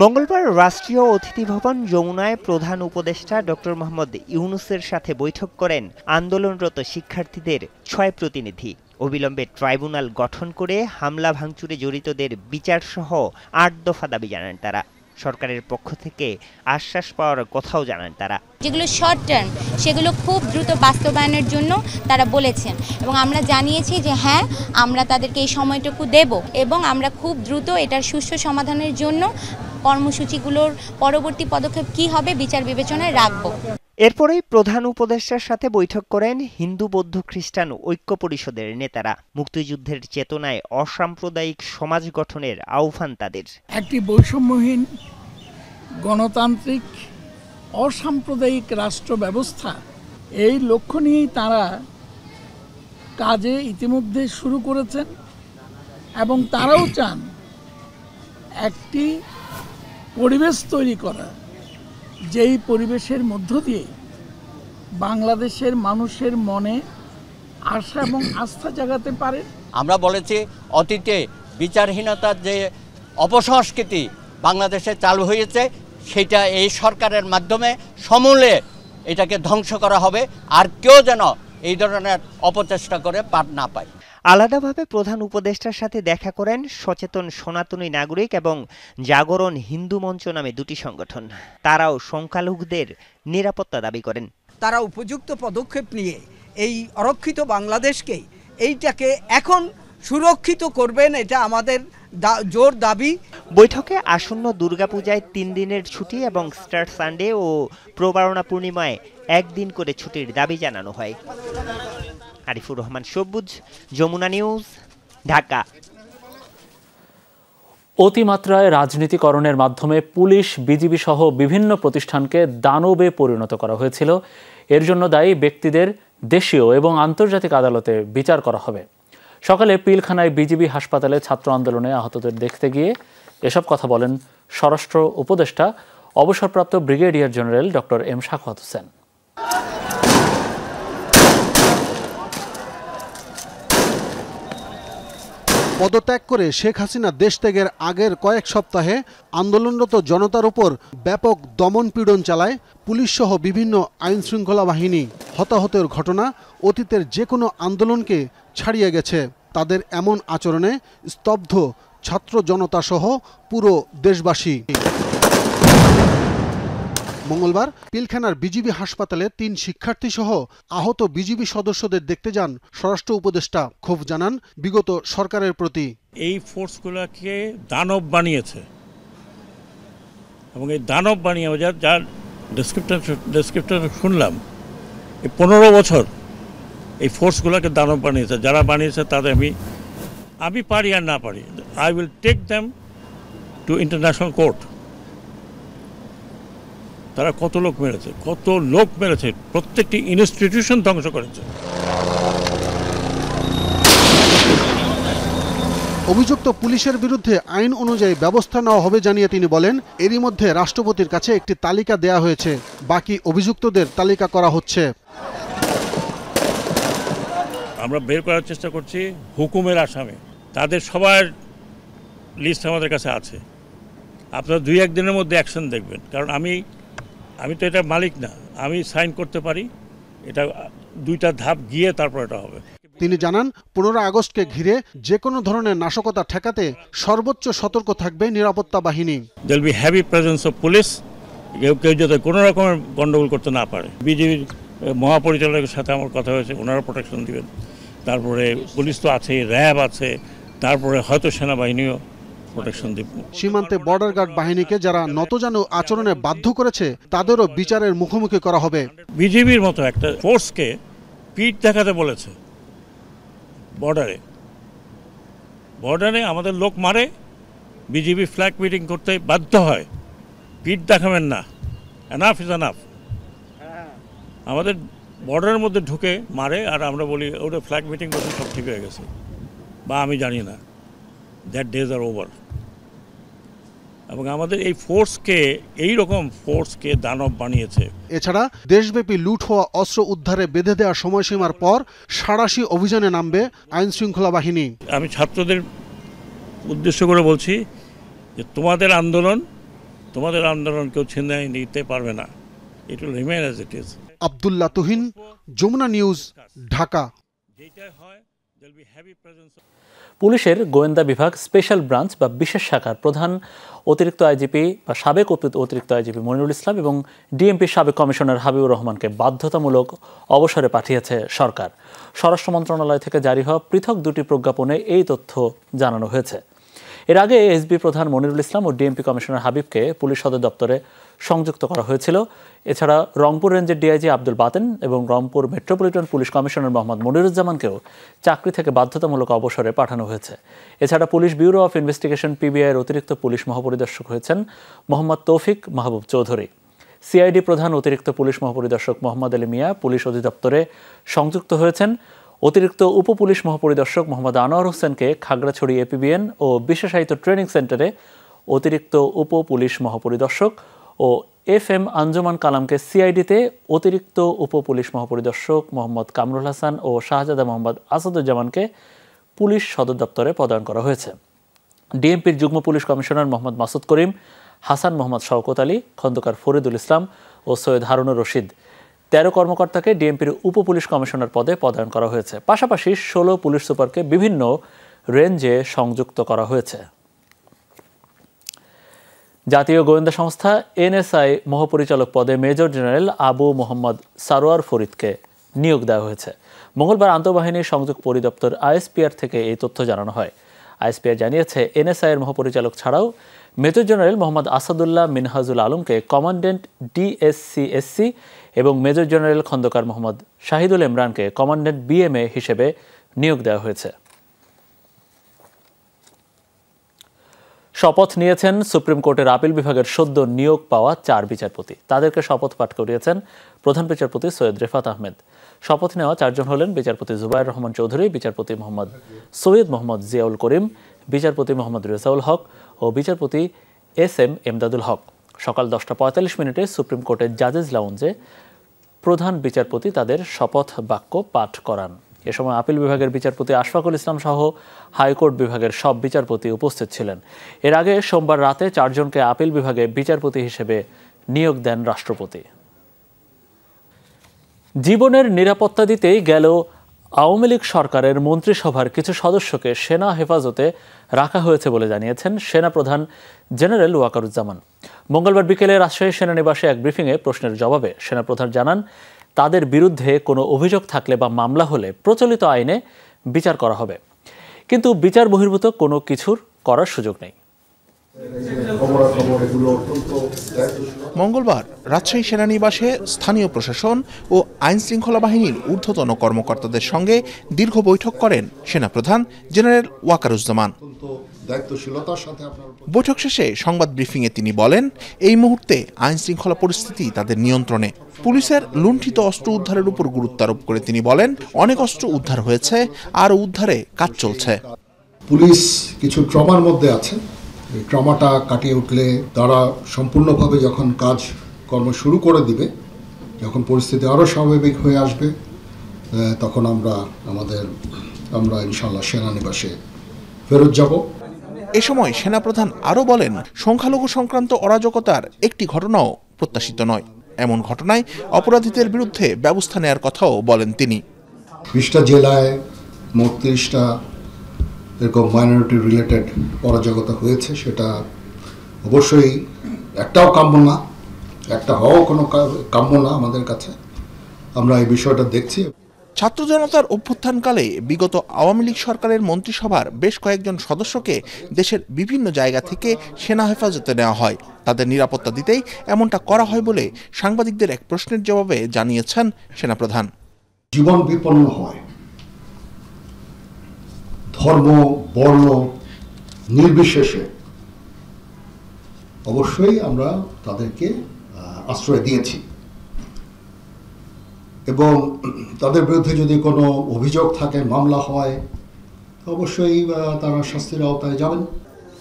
মঙ্গলবার রাষ্ট্রীয় অতিথি ভবন যমুনায় প্রধান উপদেষ্টা ডক্টর মোহাম্মদ ইউনূসের সাথে বৈঠক করেন আন্দোলনরত শিক্ষার্থীদের 6 প্রতিনিধি। অবিলম্বে ট্রাইব্যুনাল গঠন করে হামলা ভাঙচুরে জড়িতদের বিচারসহ 8 দফা দাবি জানান তারা। সরকারের পক্ষ থেকে আশ্বাস পাওয়ার কথাও জানান তারা। যেগুলো শর্ট টার্ম সেগুলো খুব দ্রুত বাস্তবায়নের জন্য তারা বলেছেন এবং আমরা জানিয়েছি যে হ্যাঁ, আমরা তাদেরকে এই সময়টুকু দেব এবং আমরা খুব দ্রুত এটার সুষ্ঠু সমাধানের জন্য কর্মসূচিগুলোর পরবর্তী পদক্ষেপ কি হবে বিচার বিবেচনায় রাখব। এরপরেই প্রধান উপদেষ্টার সাথে বৈঠক করেন হিন্দু, বৌদ্ধ, খ্রিস্টান ঐক্য পরিষদের নেতারা। মুক্তিযুদ্ধের চেতনায় অসাম্প্রদায়িক সমাজ গঠনের আহ্বান তাদের। একটি বৈষম্যহীন গণতান্ত্রিক অসাম্প্রদায়িক রাষ্ট্র ব্যবস্থা, এই লক্ষ্য নিয়েই তারা কাজে ইতিমধ্যে শুরু করেছেন এবং তারাও চান একটি পরিবেশ তৈরি করা, যেই পরিবেশের মধ্য দিয়ে বাংলাদেশের মানুষের মনে আশা এবং আস্থা জাগাতে পারে। আমরা বলেছি, অতীতে বিচারহীনতার যে অপসংস্কৃতি বাংলাদেশে চালু হয়েছে সেটা এই সরকারের মাধ্যমে সমূলে এটাকে ধ্বংস করা হবে, আর কেউ যেন এই ধরনের অপচেষ্টা করে পার না পায়। আলাদাভাবে প্রধান উপদেষ্টার সাথে দেখা করেন সচেতন সনাতনী নাগরিক এবং জাগরণ হিন্দু মঞ্চ নামে দুটি সংগঠন। তারাও সংখ্যালঘুদের নিরাপত্তা দাবি করেন। তারা উপযুক্ত পদক্ষেপ নিয়ে এই অরক্ষিত বাংলাদেশকে এইটাকে এখন সুরক্ষিত করবেন, এটা আমাদের জোর দাবি। বৈঠকে আসন্ন দুর্গাপূজায় 3 দিনের ছুটি এবং স্টার সানডে ও প্রবারণা পূর্ণিমায় 1 দিন করে ছুটির দাবি জানানো হয়। আরিফুর রহমান সবুজ, যমুনা নিউজ, ঢাকা। অতিমাত্রায় রাজনীতিকরণের মাধ্যমে পুলিশ, বিজিবি সহ বিভিন্ন প্রতিষ্ঠানকে দানবে পরিণত করা হয়েছিল। এর জন্য দায়ী ব্যক্তিদের দেশীয় এবং আন্তর্জাতিক আদালতে বিচার করা হবে। সকালে পিলখানায় বিজিবি হাসপাতালে ছাত্র আন্দোলনে আহতদের দেখতে গিয়ে এসব কথা বলেন স্বরাষ্ট্র উপদেষ্টা অবসরপ্রাপ্ত brigadier general doctor M Sakhawat Hossain. পদত্যাগ করে শেখ হাসিনা দেশ ত্যাগের আগের কয়েক সপ্তাহে আন্দোলনরত জনতার উপর ব্যাপক দমন-পীড়ন চালায় পুলিশসহ বিভিন্ন আইনশৃঙ্খলা বাহিনী। হতাহতের ঘটনা অতীতের যে কোনো আন্দোলনকে ছাড়িয়ে গেছে। তাদের এমন আচরণে স্তব্ধ ছাত্র জনতাসহ পুরো দেশবাসী। মঙ্গলবার পিলখানার বিজিবি হাসপাতালে 3 শিক্ষার্থী সহ আহত বিজিবি সদস্যদের দেখতে যান স্বরাষ্ট্র উপদেষ্টা। ক্ষোভ জানান বিগত সরকারের প্রতি। এই ফোর্সগুলোকে দানব বানিয়েছে এবং এই দানব বানিয়ে যার ডেসক্রিপশন শুনলাম, এই 15 বছর এই ফোর্সগুলোকে দানব বানিয়েছে। যারা বানিয়েছে তাদের আমি পারি আর না পারি, I will take them to international court. তারা কত লোক মেরেছে, প্রত্যেকটি ইনস্টিটিউশন ধ্বংস করেছে। অভিযুক্ত পুলিশের বিরুদ্ধে আইন অনুযায়ী ব্যবস্থা নেওয়া হবে জানিয়ে তিনি বলেন, এরই মধ্যে রাষ্ট্রপতির কাছে একটি তালিকা দেয়া হয়েছে, বাকি অভিযুক্তদের তালিকা করা হচ্ছে। আমরা বের করার চেষ্টা করছি হুকুমের আসামি, তাদের সবার লিস্ট আমাদের কাছে আছে। আপনারা 2-1 দিনের মধ্যে অ্যাকশন দেখবেন, কারণ আমি তো এটা মালিক না, আমি সাইন করতে পারি, এটা 2টা ধাপ গিয়ে তারপর এটা হবে। তিনি জানান 15 আগস্টকে ঘিরে যে কোনো ধরনের নাশকতা ঠেকাতে সর্বোচ্চ সতর্ক থাকবে নিরাপত্তা বাহিনী। There be heavy presence of police, কেউ যাতে কোনো রকমের গন্ডগোল করতে না পারে। বিজেপির মহাপরিচালকের সাথে আমার কথা হয়েছে, ওনারা প্রোটেকশন দিবেন। তারপরে পুলিশ তো আছে, র্যাব আছে, তারপরে হয়তো সেনাবাহিনীও প্রোটেকশন দিবে। সীমান্তে বর্ডার গার্ড বাহিনীকে যারা নতজানু আচরণে বাধ্য করেছে তাদেরও বিচারের মুখোমুখি করা হবে। বিজেপির মতো একটা ফোর্সকে পিঠ দেখাতে বলেছে বর্ডারে আমাদের লোক মারে, বিজেপি ফ্ল্যাগ মিটিং করতে বাধ্য হয়, পিঠ দেখাবেন না, এনাফ ইজ এনাফ। আমাদের বর্ডারের মধ্যে ঢুকে মারে আর আমরা বলি ওটা ফ্ল্যাগ মিটিং করতে সব ঠিক হয়ে গেছে, বা আমি জানি না, দ্যাট ডেজ আর ওভার। এবং আমাদের এই ফোর্সকে দানব বানিয়েছে। এছাড়া দেশব্যাপী লুট হওয়া অস্ত্র উদ্ধারে বেঁধে দেওয়া সময়সীমার পর সাঁড়াশি অভিযানে নামবে আইন শৃঙ্খলা বাহিনী। আমি ছাত্রদের উদ্দেশ্য করে বলছি যে তোমাদের আন্দোলন কেউ ছিনিয়ে নিতে পারবে না, it will remain as it is. Abdullah Tuhin, Jamuna news, Dhaka. পুলিশের গোয়েন্দা বিভাগ স্পেশাল ব্রাঞ্চ বা বিশেষ শাখার প্রধান অতিরিক্ত আইজিপি বা সাবেক অতিরিক্ত আইজিপি মনিরুল ইসলাম এবং ডিএমপি সাবেক কমিশনার হাবিবুর রহমানকে বাধ্যতামূলক অবসরে পাঠিয়েছে সরকার। স্বরাষ্ট্র মন্ত্রণালয় থেকে জারি হওয়া পৃথক 2টি প্রজ্ঞাপনে এই তথ্য জানানো হয়েছে। এর আগে এসবি প্রধান মনিরুল ইসলাম ও ডিএমপি কমিশনার হাবিবকে পুলিশ সদর দপ্তরে সংযুক্ত করা হয়েছিল। এছাড়া রংপুর রেঞ্জের ডিআইজি আব্দুল বাতেন এবং Rangpur metropolitan police commissioner Mohammad মনিরুজ্জামানকেও চাকরি থেকে বাধ্যতামূলক অবসরে পাঠানো হয়েছে। এছাড়া পুলিশ ব্যুরো অফ ইনভেস্টিগেশন পিবিআইয়ের অতিরিক্ত পুলিশ মহাপরিদর্শক হয়েছেন মোহাম্মদ তৌফিক মাহবুব চৌধুরী। সিআইডি প্রধান অতিরিক্ত পুলিশ মহাপরিদর্শক মোহাম্মদ আলী মিয়া পুলিশ অধিদপ্তরে সংযুক্ত হয়েছেন। অতিরিক্ত উপপুলিশ মহাপরিদর্শক মোহাম্মদ আনোয়ার হোসেনকে খাগড়াছড়ি এপিবিএন ও বিশেষায়িত ট্রেনিং সেন্টারে অতিরিক্ত উপপুলিশ মহাপরিদর্শক ও FM আঞ্জুমান কালামকে সিআইডিতে অতিরিক্ত উপপুলিশ মহাপরিদর্শক মোহাম্মদ কামরুল হাসান ও শাহজাদা মোহাম্মদ আসাদুজ্জামানকে পুলিশ সদর দপ্তরে পদায়ন করা হয়েছে। ডিএমপির যুগ্ম পুলিশ কমিশনার মোহাম্মদ মাসুদ করিম, হাসান মোহাম্মদ শওকত আলী, খন্দকার ফরিদুল ইসলাম ও সৈয়দ হারুনুর রশিদ 13 কর্মকর্তাকে ডিএমপির উপ পুলিশ কমিশনার পদে পদায়ন করা হয়েছে। পাশাপাশি 16 পুলিশ সুপারকে বিভিন্ন রেঞ্জে সংযুক্ত করা হয়েছে। জাতীয় গোয়েন্দা সংস্থা এনএসআই মহাপরিচালক পদে মেজর জেনারেল আবু মোহাম্মদ সারোয়ার ফরিদকে নিয়োগ দেওয়া হয়েছে। মঙ্গলবার আন্তঃবাহিনী সংযোগ পরিদপ্তর আইএসপিআর থেকে এই তথ্য জানানো হয়। আইএসপিআর জানিয়েছে, এনএসআই এর মহাপরিচালক ছাড়াও মেজর জেনারেল মোহাম্মদ আসাদুল্লাহ মিনহাজুল আলমকে কমান্ড্যান্ট ডিএসসি এবং মেজর জেনারেল খন্দকার মোহাম্মদ শাহিদুল ইমরানকে কমান্ড্যান্ট বিএমএ হিসেবে নিয়োগ দেওয়া হয়েছে। শপথ নিয়েছেন সুপ্রিম কোর্টের আপিল বিভাগের সদ্য নিয়োগ পাওয়া 4 বিচারপতি। তাদেরকে শপথ পাঠ করিয়েছেন প্রধান বিচারপতি সৈয়দ রেফাত আহমেদ। শপথ নেওয়া 4 জন হলেন বিচারপতি জুবায়ের রহমান চৌধুরী, বিচারপতি মোহাম্মদ সৈয়দ মোহাম্মদ জিয়াউল করিম, বিচারপতি মোহাম্মদ রেজাউল হক ও বিচারপতি এসএম এমদাদুল হক। সকাল 10:45 সুপ্রিম কোর্টের জাজেস লাউঞ্জে প্রধান বিচারপতি তাদের শপথ বাক্য পাঠ করান। এ সময় আপিল বিভাগের বিচারপতি আশফাকুল ইসলাম সহ হাইকোর্ট বিভাগের সব বিচারপতি উপস্থিত ছিলেন। এর আগে সোমবার রাতে 4 জনকে আপিল বিভাগে বিচারপতি হিসেবে নিয়োগ দেন রাষ্ট্রপতি। জীবনের নিরাপত্তা দিতেই গেল আওয়ামী লীগ সরকারের মন্ত্রিসভার কিছু সদস্যকে সেনা হেফাজতে রাখা হয়েছে বলে জানিয়েছেন সেনাপ্রধান জেনারেল ওয়াকারুজ্জামান। মঙ্গলবার বিকেলে রাজশাহী সেনানিবাসে এক ব্রিফিংয়ে প্রশ্নের জবাবে সেনাপ্রধান জানান, তাদের বিরুদ্ধে কোনো অভিযোগ থাকলে বা মামলা হলে প্রচলিত আইনে বিচার করা হবে, কিন্তু বিচার বহির্ভূত কোনো কিছুর করার সুযোগ নেই। মঙ্গলবার রাজশাহী সেনানিবাসে স্থানীয় প্রশাসন ও আইন শৃঙ্খলা বাহিনীর ঊর্ধ্বতন কর্মকর্তাদের সঙ্গে দীর্ঘ বৈঠক করেন সেনাপ্রধান জেনারেল ওয়াকারুজ্জামান। বৈঠক শেষে সংবাদ ব্রিফিংয়ে তিনি বলেন, এই মুহূর্তে আইন শৃঙ্খলা পরিস্থিতি তাদের নিয়ন্ত্রণে। পুলিশের লুণ্ঠিত অস্ত্র উদ্ধারের উপর গুরুত্ব আরোপ করে তিনি বলেন, অনেক অস্ত্র উদ্ধার হয়েছে আর উদ্ধারে কাজ চলছে। পুলিশ কিছু ট্রমার মধ্যে আছে, এই ট্রমাটা কাটিয়ে উঠলে তারা সম্পূর্ণভাবে যখন কাজ কর্ম শুরু করে দিবে, যখন পরিস্থিতি আরও স্বাভাবিক হয়ে আসবে, তখন আমরা ইনশাল্লাহ সেনানিবাসে ফেরত যাব। এ সময় সেনাপ্রধান আরও বলেন, সংখ্যালঘু সংক্রান্ত অরাজকতার একটি ঘটনাও প্রত্যাশিত নয়। এমন ঘটনায় অপরাধীদের বিরুদ্ধে ব্যবস্থা নেওয়ার কথাও বলেন তিনি। 20টা জেলায় মোট 30টা এরকম মাইনরিটি রিলেটেড অরাজকতা হয়েছে, সেটা অবশ্যই একটাও কাম্য না, একটা হওয়া কোনো কাম্য না আমাদের কাছে। আমরা এই বিষয়টা দেখছি। ছাত্র জনতার অভ্যুত্থানকালে বিগত আওয়ামী লীগ সরকারের মন্ত্রিসভার বেশ কয়েকজন সদস্যকে দেশের বিভিন্ন জায়গা থেকে সেনা হেফাজতে নেওয়া হয়। তাদের নিরাপত্তা দিতেই এমনটা করা হয় বলে সাংবাদিকদের এক প্রশ্নের জবাবে জানিয়েছেন সেনাপ্রধান। জীবন বিপন্ন হয়, ধর্ম বর্ণ নির্বিশেষে অবশ্যই আমরা তাদেরকে আশ্রয় দিয়েছি, এবং তাদের বিরুদ্ধে যদি কোনো অভিযোগ থাকে, মামলা হয়, অবশ্যই তারা শাস্তির আওতায় যাবেন।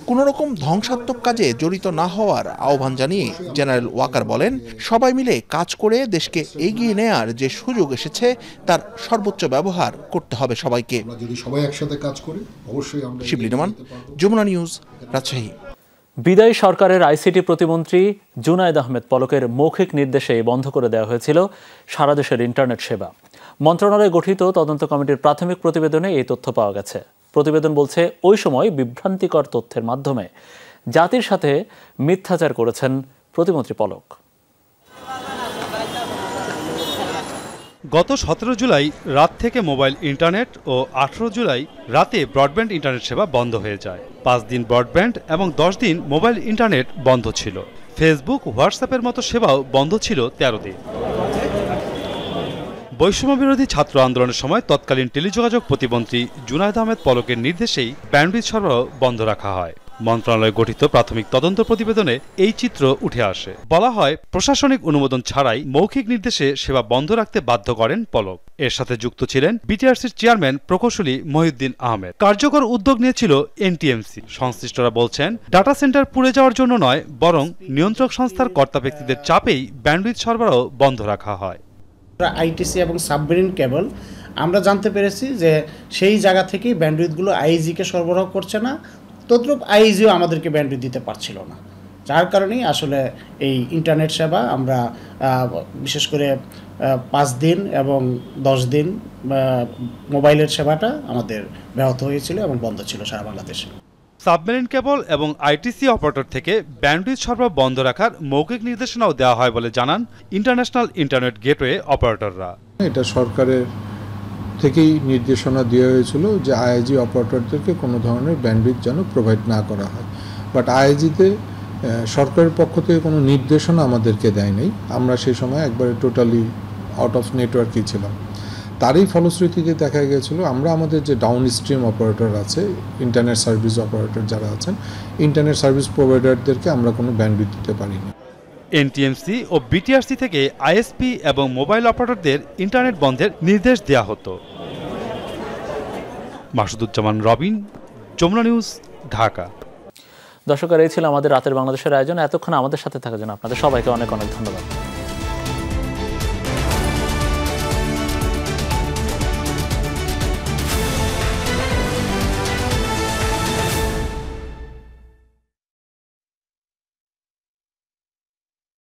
কোনো রকম ধ্বংসাত্মক কাজে জড়িত না হওয়ার আহ্বান জানিয়ে জেনারেল ওয়াকার বলেন, সবাই মিলে কাজ করে দেশকে এগিয়ে নেয়ার যে সুযোগ এসেছে তার সর্বোচ্চ ব্যবহার করতে হবে সবাইকে। যদি সবাই একসাথে কাজ করি, অবশ্যই আমরা। শিবলি নোমান, যমুনা নিউজ, রাজশাহী। বিদায়ী সরকারের আইসিটি প্রতিমন্ত্রী জুনায়েদ আহমেদ পলকের মৌখিক নির্দেশে বন্ধ করে দেওয়া হয়েছিল সারা দেশের ইন্টারনেট সেবা। মন্ত্রণালয় গঠিত তদন্ত কমিটির প্রাথমিক প্রতিবেদনে এই তথ্য পাওয়া গেছে। প্রতিবেদন বলছে, ওই সময় বিভ্রান্তিকর তথ্যের মাধ্যমে জাতির সাথে মিথ্যাচার করেছেন প্রতিমন্ত্রী পলক। গত 17 জুলাই রাত থেকে মোবাইল ইন্টারনেট ও 18 জুলাই রাতে ব্রডব্যান্ড ইন্টারনেট সেবা বন্ধ হয়ে যায়। 5 দিন ব্রডব্যান্ড এবং 10 দিন মোবাইল ইন্টারনেট বন্ধ ছিল। ফেসবুক, হোয়াটসঅ্যাপের মতো সেবাও বন্ধ ছিল 13 দিন। বৈষম্য বিরোধী ছাত্র আন্দোলনের সময় তৎকালীন টেলিযোগাযোগ প্রতিমন্ত্রী জুনায়েদ আহমেদ পলকের নির্দেশেই ব্যান্ডউইথ সরবরাহ বন্ধ রাখা হয়। মন্ত্রণালয় গঠিত প্রাথমিক তদন্ত প্রতিবেদনে এই চিত্র উঠে আসে। বলা হয়, প্রশাসনিক অনুমোদন ছাড়াই মৌখিক নির্দেশে সেবা বন্ধ রাখতে বাধ্য করেন পলক। এর সাথে যুক্ত ছিলেন বিটিআরসির চেয়ারম্যান প্রকৌশলী মহিউদ্দিন আহমেদ। কার্যকর উদ্যোগ নিয়েছিল এনটিএমসি। সংশ্লিষ্টরা বলছেন, ডাটা সেন্টার পুড়ে যাওয়ার জন্য নয়, বরং নিয়ন্ত্রক সংস্থার কর্তা ব্যক্তিদের চাপেই ব্যান্ডউইথ সরবরাহ বন্ধ রাখা হয়। আইটিসি এবং সাবমেরিন কেবল আমরা জানতে পেরেছি যে সেই জায়গা থেকেই ব্যান্ডউইথগুলো আইজিকে সরবরাহ করছে না, তদ্রূপ আইএসিও আমাদেরকে ব্যান্ডউইথ দিতে পারছিল না, যার কারণেই আসলে এই ইন্টারনেট সেবা আমরা বিশেষ করে 5 দিন এবং 10 দিন মোবাইলের সেবাটা আমাদের ব্যাহত হয়েছিল এবং বন্ধ ছিল সারা বাংলাদেশে। সাবমেরিন কেবল এবং আইটিসি অপারেটর থেকে ব্যান্ডউইথ সরবরাহ বন্ধ রাখার মৌখিক নির্দেশনাও দেওয়া হয় বলে জানান ইন্টারন্যাশনাল ইন্টারনেট গেটওয়ে অপারেটররা। এটা সরকারের থেকেই নির্দেশনা দেওয়া হয়েছিল যে আইআইজি অপারেটরদেরকে কোনো ধরনের ব্যান্ডউইথ যেন প্রোভাইড না করা হয়, বাট আইআইজিতে সরকারের পক্ষ থেকে কোনো নির্দেশনা আমাদেরকে দেয় নাই। আমরা সেই সময় একবারে টোটালি আউট অফ নেটওয়ার্কই ছিলাম। তারই ফলশ্রুতিতে দেখা গিয়েছিল আমরা আমাদের যে ডাউন স্ট্রিম অপারেটর আছে, ইন্টারনেট সার্ভিস অপারেটর যারা আছেন, ইন্টারনেট সার্ভিস প্রোভাইডারদেরকে আমরা কোনো ব্যান্ডউইথ দিতে পারিনি। এনটিএমসি ও বিটিআরসি থেকে আইএসপি এবং মোবাইল অপারেটরদের ইন্টারনেট বন্ধের নির্দেশ দেওয়া হতো। মাসুদুজ্জামান রবিন, যমুনা নিউজ, ঢাকা। দর্শক, এই ছিল আমাদের রাতের বাংলাদেশের আয়োজন। এতক্ষণ আমাদের সাথে থাকার জন্য আপনাদের সবাইকে অনেক অনেক ধন্যবাদ।